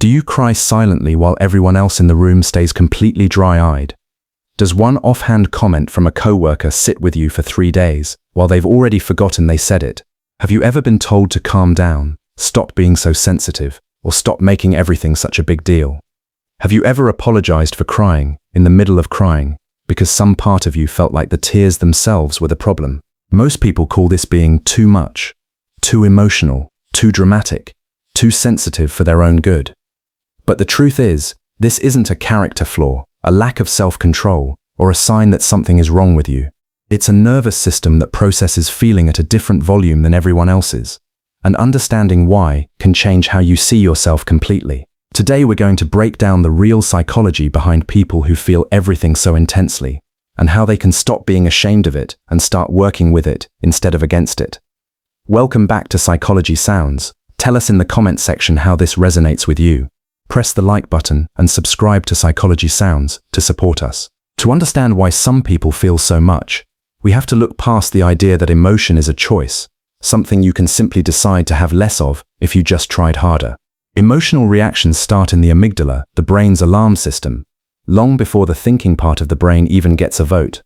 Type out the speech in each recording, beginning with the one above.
Do you cry silently while everyone else in the room stays completely dry-eyed? Does one offhand comment from a coworker sit with you for 3 days while they've already forgotten they said it? Have you ever been told to calm down, stop being so sensitive, or stop making everything such a big deal? Have you ever apologized for crying, in the middle of crying, because some part of you felt like the tears themselves were the problem? Most people call this being too much, too emotional, too dramatic, too sensitive for their own good. But the truth is, this isn't a character flaw, a lack of self-control, or a sign that something is wrong with you. It's a nervous system that processes feeling at a different volume than everyone else's. And understanding why can change how you see yourself completely. Today we're going to break down the real psychology behind people who feel everything so intensely, and how they can stop being ashamed of it and start working with it instead of against it. Welcome back to Psychology Sounds. Tell us in the comment section how this resonates with you. Press the like button and subscribe to Psychology Sounds to support us. To understand why some people feel so much, we have to look past the idea that emotion is a choice, something you can simply decide to have less of if you just tried harder. Emotional reactions start in the amygdala, the brain's alarm system, long before the thinking part of the brain even gets a vote.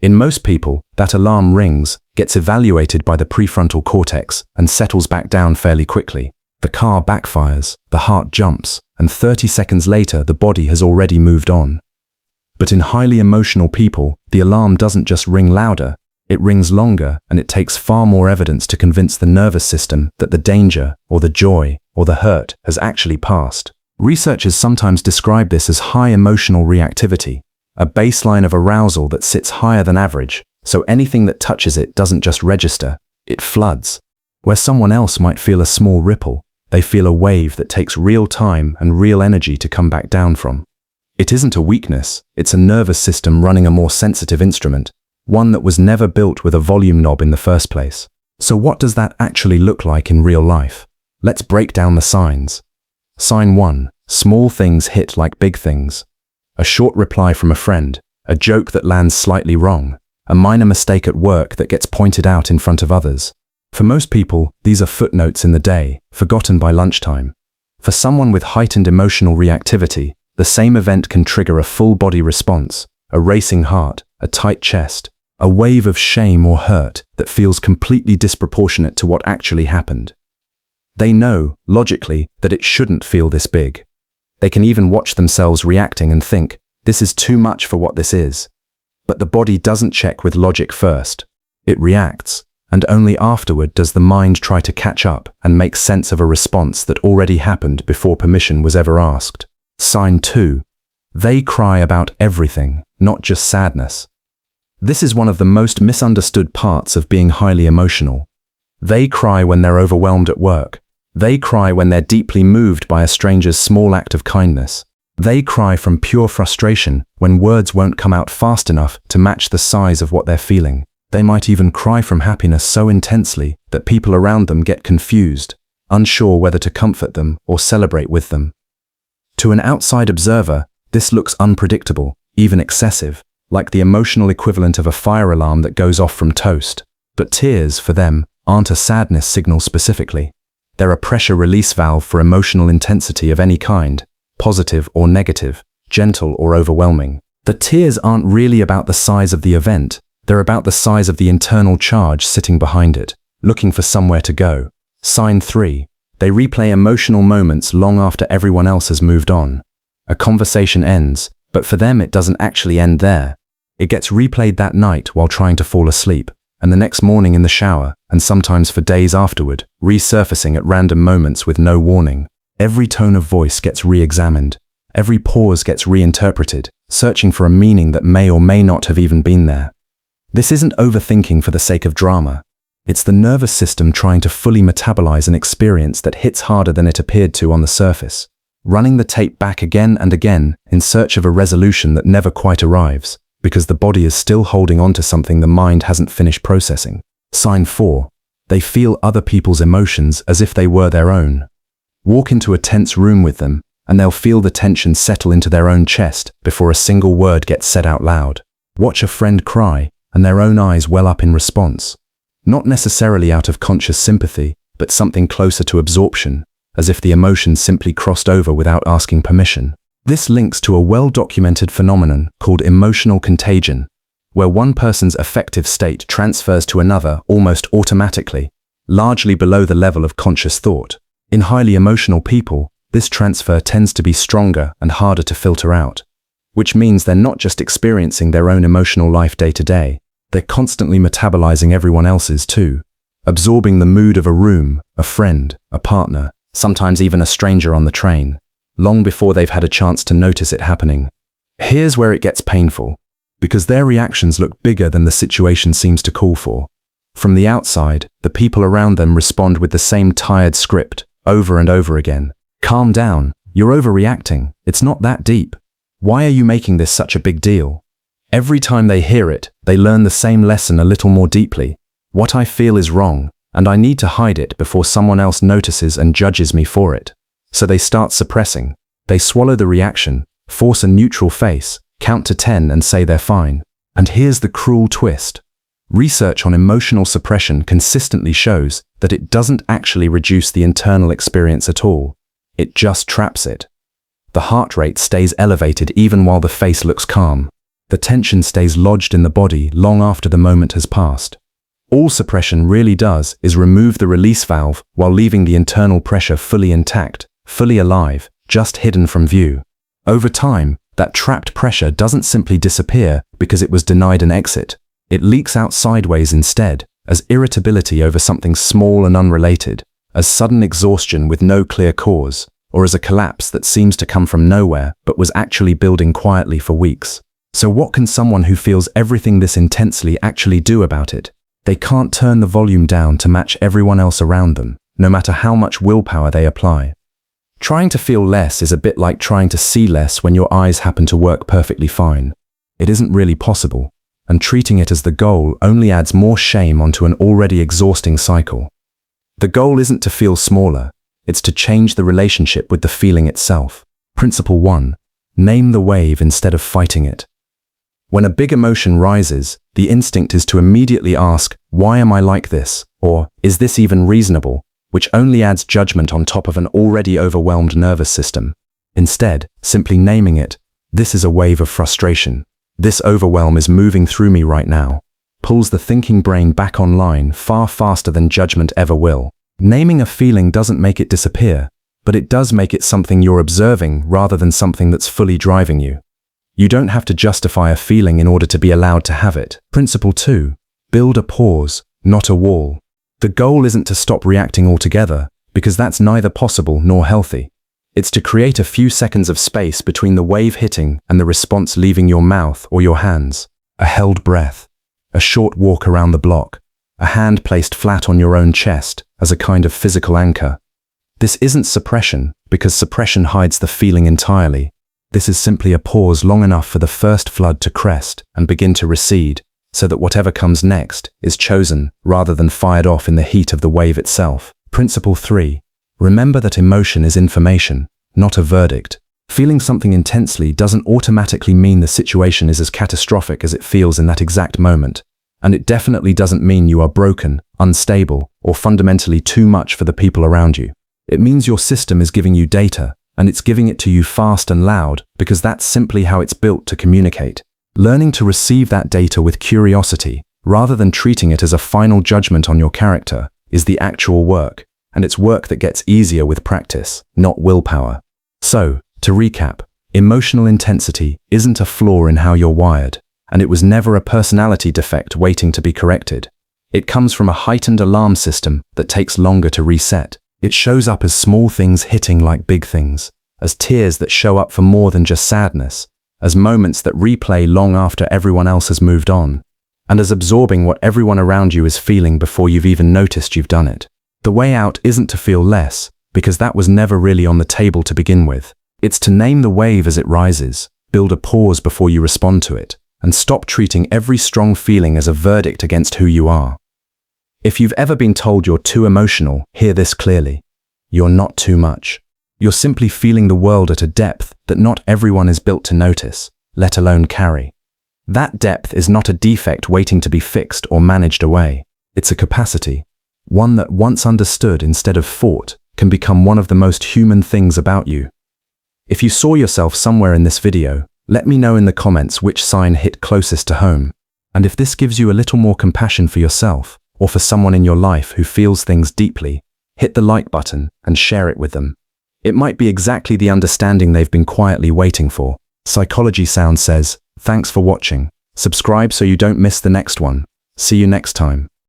In most people, that alarm rings, gets evaluated by the prefrontal cortex, and settles back down fairly quickly. The car backfires, the heart jumps, and 30 seconds later the body has already moved on. But in highly emotional people, the alarm doesn't just ring louder, it rings longer, and it takes far more evidence to convince the nervous system that the danger, or the joy, or the hurt has actually passed. Researchers sometimes describe this as high emotional reactivity, a baseline of arousal that sits higher than average, so anything that touches it doesn't just register, it floods. Where someone else might feel a small ripple, they feel a wave that takes real time and real energy to come back down from. It isn't a weakness, it's a nervous system running a more sensitive instrument, one that was never built with a volume knob in the first place. So what does that actually look like in real life? Let's break down the signs. Sign 1. Small things hit like big things. A short reply from a friend, a joke that lands slightly wrong, a minor mistake at work that gets pointed out in front of others. For most people, these are footnotes in the day, forgotten by lunchtime. For someone with heightened emotional reactivity, the same event can trigger a full-body response, a racing heart, a tight chest, a wave of shame or hurt that feels completely disproportionate to what actually happened. They know, logically, that it shouldn't feel this big. They can even watch themselves reacting and think, this is too much for what this is. But the body doesn't check with logic first. It reacts. And only afterward does the mind try to catch up and make sense of a response that already happened before permission was ever asked. Sign 2. They cry about everything, not just sadness. This is one of the most misunderstood parts of being highly emotional. They cry when they're overwhelmed at work. They cry when they're deeply moved by a stranger's small act of kindness. They cry from pure frustration when words won't come out fast enough to match the size of what they're feeling. They might even cry from happiness so intensely that people around them get confused, unsure whether to comfort them or celebrate with them. To an outside observer, this looks unpredictable, even excessive, like the emotional equivalent of a fire alarm that goes off from toast. But tears, for them, aren't a sadness signal specifically. They're a pressure release valve for emotional intensity of any kind, positive or negative, gentle or overwhelming. The tears aren't really about the size of the event. They're about the size of the internal charge sitting behind it, looking for somewhere to go. Sign 3. They replay emotional moments long after everyone else has moved on. A conversation ends, but for them it doesn't actually end there. It gets replayed that night while trying to fall asleep, and the next morning in the shower, and sometimes for days afterward, resurfacing at random moments with no warning. Every tone of voice gets re-examined. Every pause gets reinterpreted, searching for a meaning that may or may not have even been there. This isn't overthinking for the sake of drama. It's the nervous system trying to fully metabolize an experience that hits harder than it appeared to on the surface, running the tape back again and again in search of a resolution that never quite arrives, because the body is still holding on to something the mind hasn't finished processing. Sign 4. They feel other people's emotions as if they were their own. Walk into a tense room with them, and they'll feel the tension settle into their own chest before a single word gets said out loud. Watch a friend cry, and their own eyes well up in response. Not necessarily out of conscious sympathy, but something closer to absorption, as if the emotion simply crossed over without asking permission. This links to a well-documented phenomenon called emotional contagion, where one person's affective state transfers to another almost automatically, largely below the level of conscious thought. In highly emotional people, this transfer tends to be stronger and harder to filter out, which means they're not just experiencing their own emotional life day to day, they're constantly metabolizing everyone else's too, absorbing the mood of a room, a friend, a partner, sometimes even a stranger on the train, long before they've had a chance to notice it happening. Here's where it gets painful, because their reactions look bigger than the situation seems to call for. From the outside, the people around them respond with the same tired script, over and over again. Calm down, you're overreacting, it's not that deep. Why are you making this such a big deal? Every time they hear it, they learn the same lesson a little more deeply. What I feel is wrong, and I need to hide it before someone else notices and judges me for it. So they start suppressing. They swallow the reaction, force a neutral face, count to 10 and say they're fine. And here's the cruel twist. Research on emotional suppression consistently shows that it doesn't actually reduce the internal experience at all. It just traps it. The heart rate stays elevated even while the face looks calm. The tension stays lodged in the body long after the moment has passed. All suppression really does is remove the release valve while leaving the internal pressure fully intact, fully alive, just hidden from view. Over time, that trapped pressure doesn't simply disappear because it was denied an exit. It leaks out sideways instead, as irritability over something small and unrelated, as sudden exhaustion with no clear cause, or as a collapse that seems to come from nowhere but was actually building quietly for weeks. So what can someone who feels everything this intensely actually do about it? They can't turn the volume down to match everyone else around them, no matter how much willpower they apply. Trying to feel less is a bit like trying to see less when your eyes happen to work perfectly fine. It isn't really possible, and treating it as the goal only adds more shame onto an already exhausting cycle. The goal isn't to feel smaller, it's to change the relationship with the feeling itself. Principle 1. Name the wave instead of fighting it. When a big emotion rises, the instinct is to immediately ask, why am I like this? Or, is this even reasonable? Which only adds judgment on top of an already overwhelmed nervous system. Instead, simply naming it, this is a wave of frustration. This overwhelm is moving through me right now. Pulls the thinking brain back online far faster than judgment ever will. Naming a feeling doesn't make it disappear, but it does make it something you're observing rather than something that's fully driving you. You don't have to justify a feeling in order to be allowed to have it. Principle 2. Build a pause, not a wall. The goal isn't to stop reacting altogether, because that's neither possible nor healthy. It's to create a few seconds of space between the wave hitting and the response leaving your mouth or your hands. A held breath, a short walk around the block, a hand placed flat on your own chest as a kind of physical anchor. This isn't suppression, because suppression hides the feeling entirely. This is simply a pause long enough for the first flood to crest and begin to recede, so that whatever comes next is chosen rather than fired off in the heat of the wave itself. Principle 3. Remember that emotion is information, not a verdict. Feeling something intensely doesn't automatically mean the situation is as catastrophic as it feels in that exact moment. And it definitely doesn't mean you are broken, unstable, or fundamentally too much for the people around you. It means your system is giving you data, and it's giving it to you fast and loud because that's simply how it's built to communicate. Learning to receive that data with curiosity, rather than treating it as a final judgment on your character, is the actual work, and it's work that gets easier with practice, not willpower. So, to recap, emotional intensity isn't a flaw in how you're wired, and it was never a personality defect waiting to be corrected. It comes from a heightened alarm system that takes longer to reset. It shows up as small things hitting like big things, as tears that show up for more than just sadness, as moments that replay long after everyone else has moved on, and as absorbing what everyone around you is feeling before you've even noticed you've done it. The way out isn't to feel less, because that was never really on the table to begin with. It's to name the wave as it rises, build a pause before you respond to it, and stop treating every strong feeling as a verdict against who you are. If you've ever been told you're too emotional, hear this clearly. You're not too much. You're simply feeling the world at a depth that not everyone is built to notice, let alone carry. That depth is not a defect waiting to be fixed or managed away. It's a capacity, one that once understood instead of fought, can become one of the most human things about you. If you saw yourself somewhere in this video, let me know in the comments which sign hit closest to home. And if this gives you a little more compassion for yourself, or for someone in your life who feels things deeply, hit the like button and share it with them. It might be exactly the understanding they've been quietly waiting for. Psychology Sound says, thanks for watching. Subscribe so you don't miss the next one. See you next time.